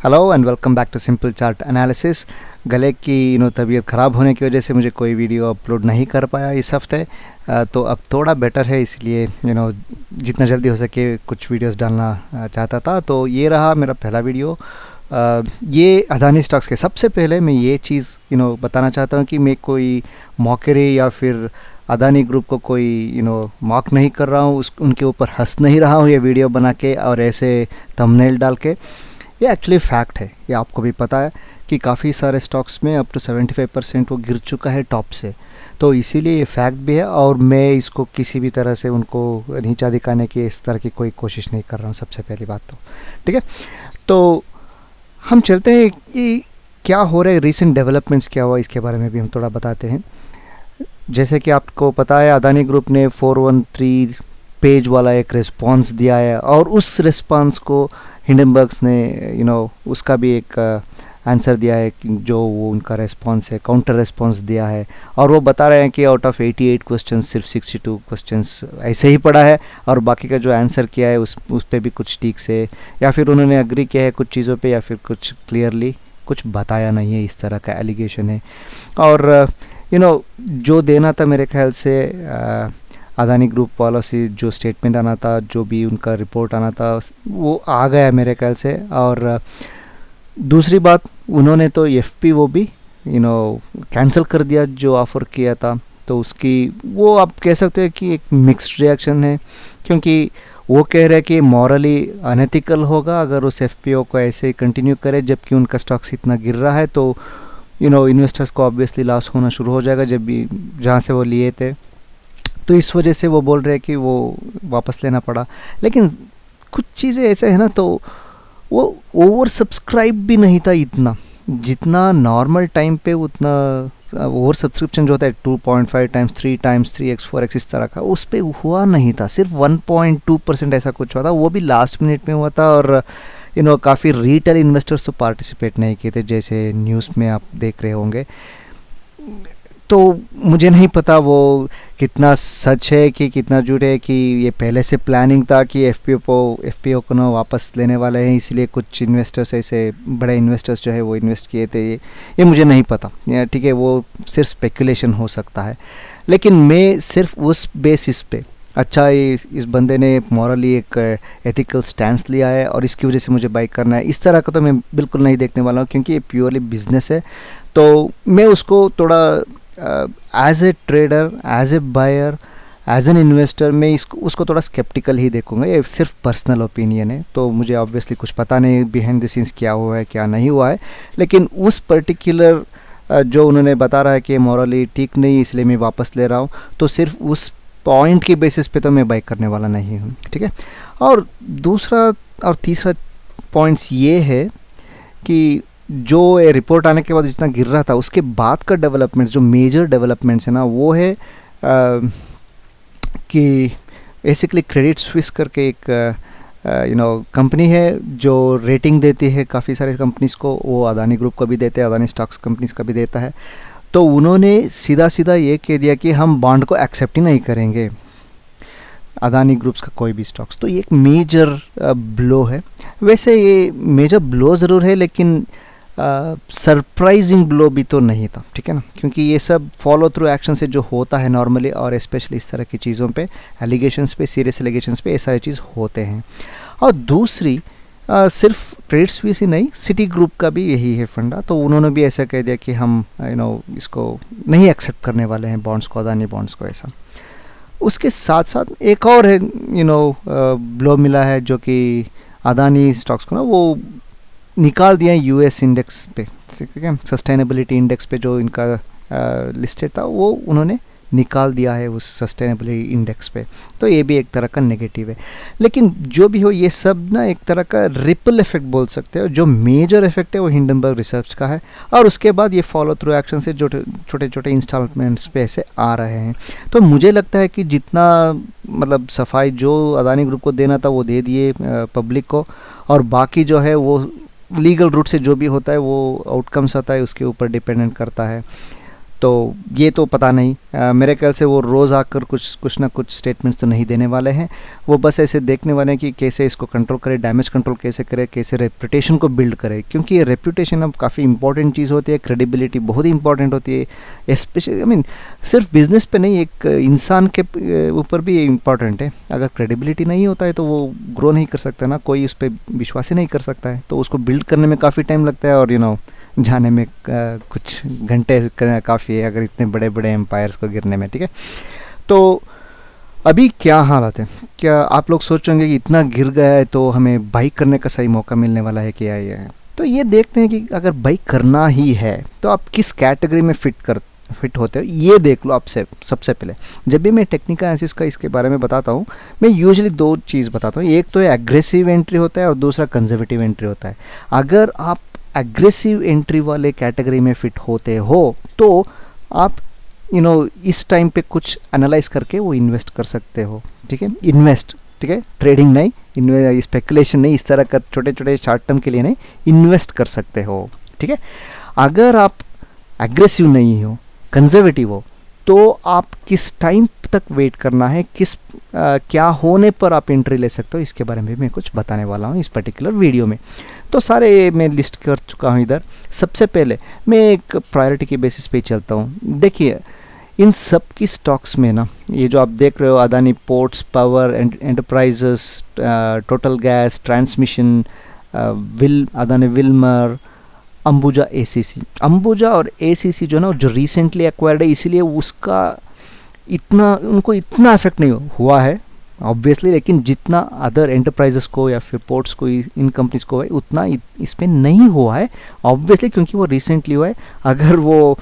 Hello and welcome back to simple chart analysis. गले की तबीयत ख़राब होने की वजह से मुझे कोई वीडियो अपलोड नहीं कर पाया इस हफ्ते। तो अब थोड़ा बेटर है, इसलिए जितना जल्दी हो सके कुछ वीडियोस डालना चाहता था। तो ये रहा मेरा पहला वीडियो। ये अदानी स्टॉक्स के। सबसे पहले मैं ये चीज़ बताना चाहता हूँ कि मैं कोई मॉकरी या फिर अदानी ग्रुप को कोई मॉक नहीं कर रहा हूँ, उनके ऊपर हंस नहीं रहा हूँ ये वीडियो बना के और ऐसे थंबनेल डाल के। ये एक्चुअली फैक्ट है, ये आपको भी पता है कि काफ़ी सारे स्टॉक्स में अप टू 75% वो गिर चुका है टॉप से। तो इसीलिए ये फैक्ट भी है और मैं इसको किसी भी तरह से उनको नीचा दिखाने की इस तरह की कोई कोशिश नहीं कर रहा हूँ। सबसे पहली बात तो ठीक है। तो हम चलते हैं कि क्या हो रहा है, रीसेंट डेवलपमेंट्स क्या हुआ इसके बारे में भी हम थोड़ा बताते हैं। जैसे कि आपको पता है अदानी ग्रुप ने 413 पेज वाला एक रिस्पांस दिया है और उस रिस्पांस को हिंडनबर्ग्स ने उसका भी एक आंसर दिया है कि जो वो उनका रेस्पॉन्स है, काउंटर रेस्पॉन्स दिया है। और वो बता रहे हैं कि आउट ऑफ 88 क्वेश्चंस सिर्फ 62 क्वेश्चंस ऐसे ही पड़ा है और बाकी का जो आंसर किया है उस पे भी कुछ ठीक से या फिर उन्होंने अग्री किया है कुछ चीज़ों पे या फिर कुछ क्लियरली कुछ बताया नहीं है, इस तरह का एलिगेशन है। और जो देना था मेरे ख्याल से अदानी ग्रुप वालों से जो स्टेटमेंट आना था, जो भी उनका रिपोर्ट आना था वो आ गया मेरे ख्याल से। और दूसरी बात, उन्होंने तो एफपी वो भी कैंसिल कर दिया जो ऑफ़र किया था। तो उसकी वो आप कह सकते हैं कि एक मिक्स्ड रिएक्शन है, क्योंकि वो कह रहे हैं कि मॉरली अनएथिकल होगा अगर उस एफपीओ को ऐसे ही कंटिन्यू करे जबकि उनका स्टॉक्स इतना गिर रहा है। तो इन्वेस्टर्स को ऑब्वियसली लॉस होना शुरू हो जाएगा जब भी जहाँ से वो लिए थे। तो इस वजह से वो बोल रहे हैं कि वो वापस लेना पड़ा। लेकिन कुछ चीज़ें ऐसे है ना, तो वो ओवर सब्सक्राइब भी नहीं था इतना जितना नॉर्मल टाइम पे, उतना ओवर सब्सक्रिप्शन जो होता है 2.5 टाइम्स 3 टाइम्स 3x 4x इस तरह का, उस पर हुआ नहीं था। सिर्फ 1.2% ऐसा कुछ हुआ था, वो भी लास्ट मिनट में हुआ था। और काफ़ी रिटेल इन्वेस्टर्स तो पार्टिसिपेट नहीं किए थे, जैसे न्यूज़ में आप देख रहे होंगे। तो मुझे नहीं पता वो कितना सच है कि कितना झूठ है, कि ये पहले से प्लानिंग था कि एफपीओ को ना वापस लेने वाले हैं, इसलिए कुछ इन्वेस्टर्स ऐसे बड़े इन्वेस्टर्स जो है वो इन्वेस्ट किए थे। ये मुझे नहीं पता, ठीक है, वो सिर्फ स्पेकुलेशन हो सकता है। लेकिन मैं सिर्फ उस बेसिस पे अच्छा इस बंदे ने मॉरली एक एथिकल स्टैंस लिया है और इसकी वजह से मुझे बाई करना है, इस तरह का तो मैं बिल्कुल नहीं देखने वाला हूँ, क्योंकि ये प्योरली बिजनेस है। तो मैं उसको थोड़ा as a trader, as a buyer, as an investor मैं उसको थोड़ा स्केप्टिकल ही देखूंगा। ये सिर्फ पर्सनल ओपिनियन है, तो मुझे ऑब्वियसली कुछ पता नहीं बिहाइंड द सीन्स क्या हुआ है क्या नहीं हुआ है। लेकिन उस पर्टिकुलर जो उन्होंने बता रहा है कि मॉरली ठीक नहीं इसलिए मैं वापस ले रहा हूँ, तो सिर्फ उस पॉइंट की बेसिस पे तो मैं बाई करने वाला नहीं हूँ, ठीक है। और दूसरा और तीसरा पॉइंट्स ये है कि जो ये रिपोर्ट आने के बाद जितना गिर रहा था उसके बाद का डेवलपमेंट्स, जो मेजर डेवलपमेंट्स है ना, वो है कि बेसिकली क्रेडिट स्विस करके एक कंपनी है जो रेटिंग देती है काफ़ी सारे कंपनीज़ को। वो अदानी ग्रुप को भी देते हैं, अदानी स्टॉक्स कंपनीज़ का भी देता है। तो उन्होंने सीधा सीधा ये कह दिया कि हम बॉन्ड को एक्सेप्ट ही नहीं करेंगे अदानी ग्रुप्स का कोई भी स्टॉक्स। तो ये एक मेजर ब्लो है। वैसे ये मेजर ब्लो ज़रूर है, लेकिन सरप्राइजिंग ब्लो भी तो नहीं था, ठीक है ना, क्योंकि ये सब फॉलो थ्रू एक्शन से जो होता है नॉर्मली, और स्पेशली इस तरह की चीज़ों पे, एलिगेशंस पे, सीरियस एलिगेशंस पे ये सारी चीज़ होते हैं। और दूसरी सिर्फ क्रेडिट स्विस ही नहीं, सिटी ग्रुप का भी यही है फंडा। तो उन्होंने भी ऐसा कह दिया कि हम इसको नहीं एक्सेप्ट करने वाले हैं बॉन्ड्स को, अदानी बॉन्ड्स को, ऐसा। उसके साथ साथ एक और है ब्लो मिला है, जो कि अदानी स्टॉक्स को ना वो निकाल दिया यूएस इंडेक्स पे, ठीक है, सस्टेनेबिलिटी इंडेक्स पे जो इनका लिस्टेड था वो उन्होंने निकाल दिया है उस सस्टेनेबिलिटी इंडेक्स पे। तो ये भी एक तरह का नेगेटिव है। लेकिन जो भी हो, ये सब ना एक तरह का रिपल इफेक्ट बोल सकते हो। जो मेजर इफेक्ट है वो हिंडनबर्ग रिसर्च का है, और उसके बाद ये फॉलो थ्रू एक्शन से जो छोटे छोटे इंस्टॉलमेंट्स पे ऐसे आ रहे हैं। तो मुझे लगता है कि जितना मतलब सफाई जो अदानी ग्रुप को देना था वो दे दिए पब्लिक को, और बाकी जो है वो लीगल रूट से जो भी होता है वो आउटकम्स आता है उसके ऊपर डिपेंडेंट करता है। तो ये तो पता नहीं, मेरे ख्याल से वो रोज़ आकर कुछ ना कुछ स्टेटमेंट्स तो नहीं देने वाले हैं। वो बस ऐसे देखने वाले हैं कि कैसे इसको कंट्रोल करे, डैमेज कंट्रोल कैसे करे, कैसे रेपुटेशन को बिल्ड करे, क्योंकि ये रेपुटेशन अब काफ़ी इंपॉर्टेंट चीज़ होती है, क्रेडिबिलिटी बहुत ही इंपॉर्टेंट होती है, स्पेशली आई मीन सिर्फ बिजनेस पे नहीं, एक इंसान के ऊपर भी ये इंपॉर्टेंट है। अगर क्रेडिबिलिटी नहीं होता है तो वो ग्रो नहीं कर सकता ना, कोई उस पर विश्वास ही नहीं कर सकता है, तो उसको बिल्ड करने में काफ़ी टाइम लगता है, और जाने में कुछ घंटे काफ़ी है अगर इतने बड़े बड़े एम्पायर्स को गिरने में, ठीक है। तो अभी क्या हालात है, क्या आप लोग सोच होंगे कि इतना गिर गया है तो हमें बाइक करने का सही मौका मिलने वाला है क्या ये है? तो ये देखते हैं कि अगर बाइक करना ही है तो आप किस कैटेगरी में फिट होते हो, ये देख लो आपसे। सबसे पहले जब भी मैं टेक्निकल एनालिसिस का इसके बारे में बताता हूँ, मैं यूजुअली दो चीज़ बताता हूँ, एक तो एग्रेसिव एंट्री होता है और दूसरा कंजर्वेटिव एंट्री होता है। अगर आप एग्रेसिव एंट्री वाले कैटेगरी में फिट होते हो तो आप इस टाइम पे कुछ एनालाइज करके वो इन्वेस्ट कर सकते हो, ठीक है। इन्वेस्ट, ठीक है, ट्रेडिंग नहीं, स्पेकुलेशन नहीं, इस तरह का छोटे छोटे शॉर्ट टर्म के लिए नहीं, इन्वेस्ट कर सकते हो, ठीक है। अगर आप एग्रेसिव नहीं हो, कंजर्वेटिव हो, तो आप किस टाइम तक वेट करना है, क्या होने पर आप एंट्री ले सकते हो, इसके बारे में मैं कुछ बताने वाला हूँ इस पर्टिकुलर वीडियो में। तो सारे मैं लिस्ट कर चुका हूँ इधर। सबसे पहले मैं एक प्रायोरिटी के बेसिस पे चलता हूँ। देखिए इन सब की स्टॉक्स में ना, ये जो आप देख रहे हो, Adani ports, power enterprises, total gas, transmission, Adani Wilmer, Ambuja ACC. Ambuja और एसीसी जो ना, जो रिसेंटली एक्वायर्ड है, इसीलिए उनको इतना इफेक्ट नहीं हुआ है ऑब्वियसली, लेकिन जितना अदर एंटरप्राइजेस को या फिर पोर्ट्स को, इन कंपनीज को है, उतना इस पर नहीं हुआ है ऑब्वियसली, क्योंकि वो रिसेंटली हुआ है। अगर वो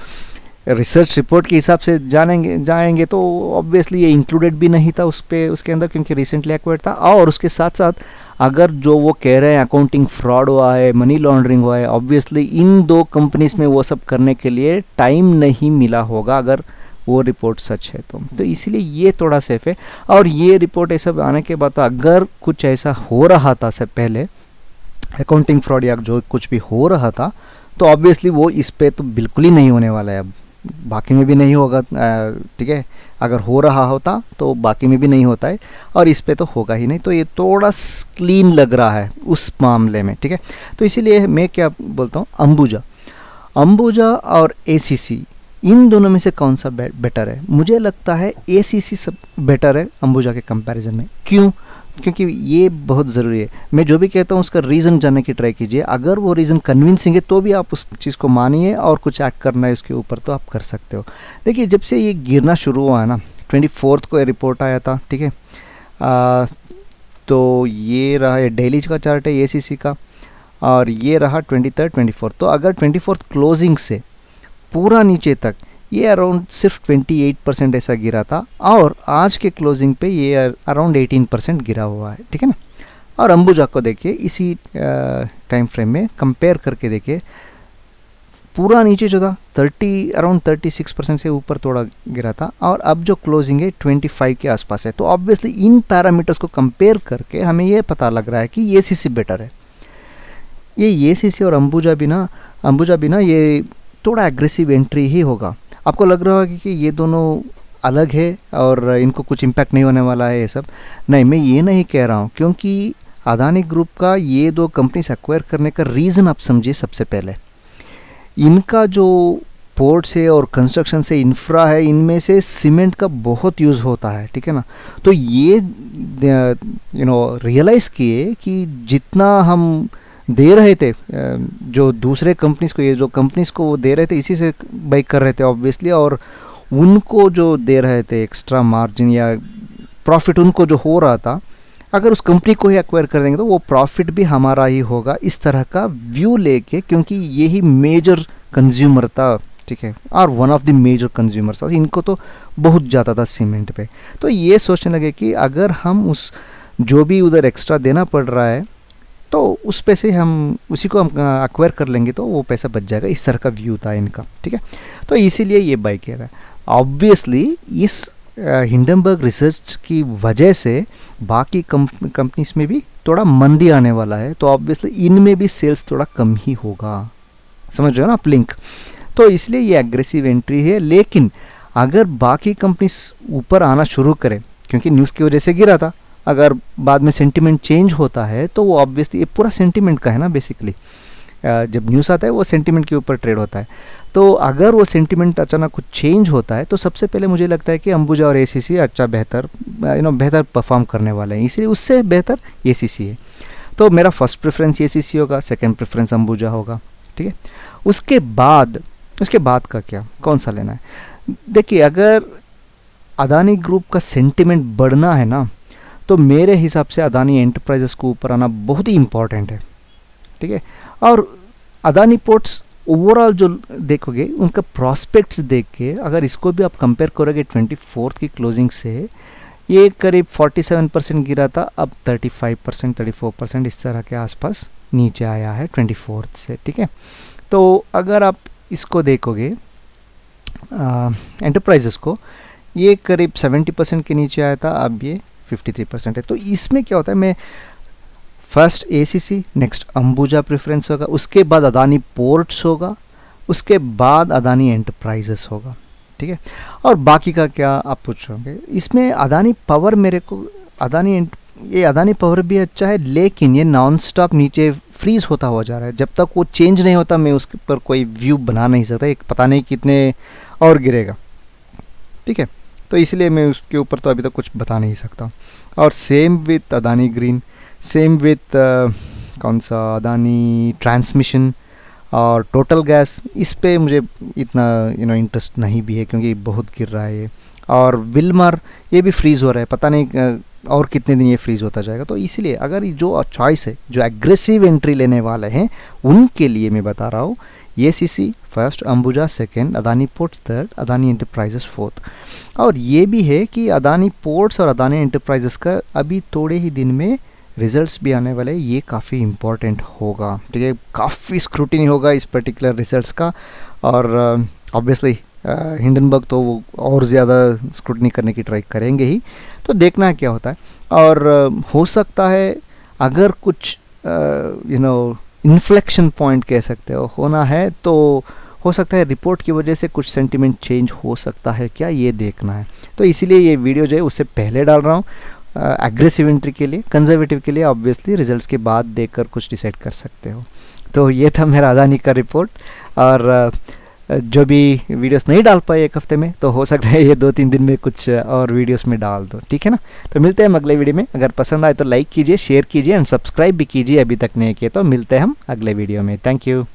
रिसर्च रिपोर्ट के हिसाब से जाएंगे तो ऑब्वियसली ये इंक्लूडेड भी नहीं था उसके अंदर, क्योंकि रिसेंटली एक्वायर्ड था। और उसके साथ साथ अगर जो वो कह रहे हैं अकाउंटिंग फ्रॉड हुआ है, मनी लॉन्ड्रिंग हुआ है, ऑब्वियसली इन दो कंपनीज में वो सब करने के लिए टाइम नहीं मिला होगा, अगर वो रिपोर्ट सच है तो इसीलिए ये थोड़ा सेफ है। और ये रिपोर्ट ऐसा आने के बाद अगर कुछ ऐसा हो रहा था से पहले, अकाउंटिंग फ्रॉड या जो कुछ भी हो रहा था, तो ऑब्वियसली वो इस पे तो बिल्कुल ही नहीं होने वाला है, अब बाकी में भी नहीं होगा, ठीक है। अगर हो रहा होता तो बाकी में भी नहीं होता है, और इस पे तो होगा ही नहीं, तो ये थोड़ा क्लीन लग रहा है उस मामले में, ठीक है। तो इसीलिए मैं क्या बोलता हूँ, अंबुजा और एसीसी, इन दोनों में से कौन सा बेटर है? मुझे लगता है एसीसी सब बेटर है अंबुजा के कंपैरिजन में। क्यों? क्योंकि ये बहुत ज़रूरी है। मैं जो भी कहता हूँ उसका रीज़न जानने की ट्राई कीजिए। अगर वो रीज़न कन्विंसिंग है तो भी आप उस चीज़ को मानिए, और कुछ एक्ट करना है उसके ऊपर तो आप कर सकते हो। देखिए जब से ये गिरना शुरू हुआ है ना, 24 को रिपोर्ट आया था, ठीक है। तो ये रहा, ये डेली का चार्ट है एसीसी का, और ये रहा 23, 24। तो अगर 24 क्लोजिंग से पूरा नीचे तक ये अराउंड सिर्फ 28% ऐसा गिरा था, और आज के क्लोजिंग पे ये अराउंड 18% गिरा हुआ है, ठीक है ना। और अंबुजा को देखिए इसी टाइम फ्रेम में कंपेयर करके देखिए, पूरा नीचे जो था अराउंड 36% से ऊपर थोड़ा गिरा था, और अब जो क्लोजिंग है 25 के आसपास है। तो ऑब्वियसली इन पैरामीटर्स को कंपेयर करके हमें ये पता लग रहा है कि ये एसीसी बेटर है। ये एसीसी और अंबुजा भी ना ये थोड़ा एग्रेसिव एंट्री ही होगा। आपको लग रहा होगा कि ये दोनों अलग है और इनको कुछ इम्पैक्ट नहीं होने वाला है, ये सब नहीं, मैं ये नहीं कह रहा हूँ, क्योंकि अदानी ग्रुप का ये दो कंपनीज एक्वायर करने का रीज़न आप समझिए। सबसे पहले इनका जो पोर्ट्स है और कंस्ट्रक्शन से इंफ्रा है, इनमें से सीमेंट का बहुत यूज़ होता है, ठीक है ना। तो ये रियलाइज़ किए कि जितना हम दे रहे थे जो दूसरे कंपनीज को, ये जो कंपनीज को वो दे रहे थे, इसी से बाइक कर रहे थे ऑब्वियसली, और उनको जो दे रहे थे एक्स्ट्रा मार्जिन या प्रॉफिट उनको जो हो रहा था, अगर उस कंपनी को ही एक्वायर कर देंगे तो वो प्रॉफिट भी हमारा ही होगा, इस तरह का व्यू लेके, क्योंकि यही मेजर कंज्यूमर था, ठीक है, और one of the major consumer था, इनको तो बहुत ज़्यादा था सीमेंट पे। तो ये सोचने लगे कि अगर हम उस जो भी उधर एक्स्ट्रा देना पड़ रहा है तो उस पैसे हम उसी को हम एक्वायर कर लेंगे तो वो पैसा बच जाएगा, इस तरह का व्यू था इनका, ठीक है। तो इसीलिए ये बाय किया गया। ऑब्वियसली इस हिंडनबर्ग रिसर्च की वजह से बाकी कंपनीज में भी थोड़ा मंदी आने वाला है, तो ऑब्वियसली इनमें भी सेल्स थोड़ा कम ही होगा, समझ रहे हो ना आप लिंक। तो इसलिए ये एग्रेसिव एंट्री है। लेकिन अगर बाकी कंपनीज ऊपर आना शुरू करें, क्योंकि न्यूज़ की वजह से गिरा था, अगर बाद में सेंटिमेंट चेंज होता है तो वो ऑब्वियसली ये पूरा सेंटिमेंट का है ना बेसिकली। जब न्यूज़ आता है वो सेंटिमेंट के ऊपर ट्रेड होता है। तो अगर वो सेंटिमेंट अचानक कुछ चेंज होता है तो सबसे पहले मुझे लगता है कि अंबुजा और एसीसी अच्छा बेहतर बेहतर परफॉर्म करने वाले हैं, इसलिए उससे बेहतर एसीसी है। तो मेरा फर्स्ट प्रेफरेंस एसीसी होगा, सेकंड प्रेफरेंस अंबुजा होगा, ठीक है। उसके बाद का क्या, कौन सा लेना है? देखिए, अगर अदानी ग्रुप का सेंटिमेंट बढ़ना है ना, तो मेरे हिसाब से अदानी एंटरप्राइजेस को ऊपर आना बहुत ही इंपॉर्टेंट है, ठीक है। और अदानी पोर्ट्स ओवरऑल जो देखोगे, उनका प्रॉस्पेक्ट्स देख के अगर इसको भी आप कंपेयर करोगे 24 की क्लोजिंग से, ये करीब 47% गिरा था, अब 35% 34% इस तरह के आसपास नीचे आया है 24 से, ठीक है। तो अगर आप इसको देखोगे एंटरप्राइजेस को, ये करीब 70% के नीचे आया था, अब ये 53% है। तो इसमें क्या होता है, मैं first ACC, next Ambuja preference होगा, उसके बाद अदानी पोर्ट्स होगा, उसके बाद अदानी एंटरप्राइजेस होगा, ठीक है। और बाकी का क्या आप पूछोगे, इसमें अदानी पावर मेरे को अदानी पावर भी अच्छा है, लेकिन ये नॉन स्टॉप नीचे फ्रीज होता हुआ जा रहा है। जब तक वो चेंज नहीं होता मैं उसके ऊपर कोई व्यू बना नहीं सकता, एक पता नहीं कितने और गिरेगा, ठीक है। तो इसलिए मैं उसके ऊपर तो अभी तक कुछ बता नहीं सकता। और same with Adani green, same with कौन सा अदानी ट्रांसमिशन और टोटल गैस, इस पे मुझे इतना इंटरेस्ट नहीं भी है, क्योंकि बहुत गिर रहा है ये। और विल्मर, ये भी फ्रीज़ हो रहा है, पता नहीं और कितने दिन ये फ्रीज़ होता जाएगा। तो इसीलिए अगर जो चॉइस है, जो एग्रेसिव एंट्री लेने वाले हैं, उनके लिए मैं बता रहा हूँ ACC first, Ambuja second, Adani ports third, Adani enterprises fourth. और ये भी है कि अदानी पोर्ट्स और अदानी एंटरप्राइजेस का अभी थोड़े ही दिन में रिजल्ट्स भी आने वाले, ये काफ़ी इम्पोर्टेंट होगा, ठीक है। काफ़ी स्क्रूटिनी होगा इस पर्टिकुलर रिजल्ट्स का, और ऑब्वियसली हिंडनबर्ग तो वो और ज़्यादा स्क्रूटनी करने की ट्राई करेंगे ही। तो देखना है क्या होता है। और हो सकता है अगर कुछ इन्फ्लेक्शन पॉइंट कह सकते हो होना है, तो हो सकता है रिपोर्ट की वजह से कुछ सेंटिमेंट चेंज हो सकता है क्या, ये देखना है। तो इसीलिए ये वीडियो जो है उससे पहले डाल रहा हूँ। एग्रेसिव एंट्री के लिए, कंजर्वेटिव के लिए ऑब्वियसली रिजल्ट्स के बाद देखकर कुछ डिसाइड कर सकते हो। तो ये था मेरा अदानी का रिपोर्ट। और जो भी वीडियोस नहीं डाल पाए एक हफ्ते में, तो हो सकता है ये 2-3 दिन में कुछ और वीडियोस में डाल दो, ठीक है ना। तो मिलते हैं हम अगले वीडियो में। अगर पसंद आए तो लाइक कीजिए, शेयर कीजिए एंड सब्सक्राइब भी कीजिए अभी तक नहीं किए तो। मिलते हैं हम अगले वीडियो में। Thank you.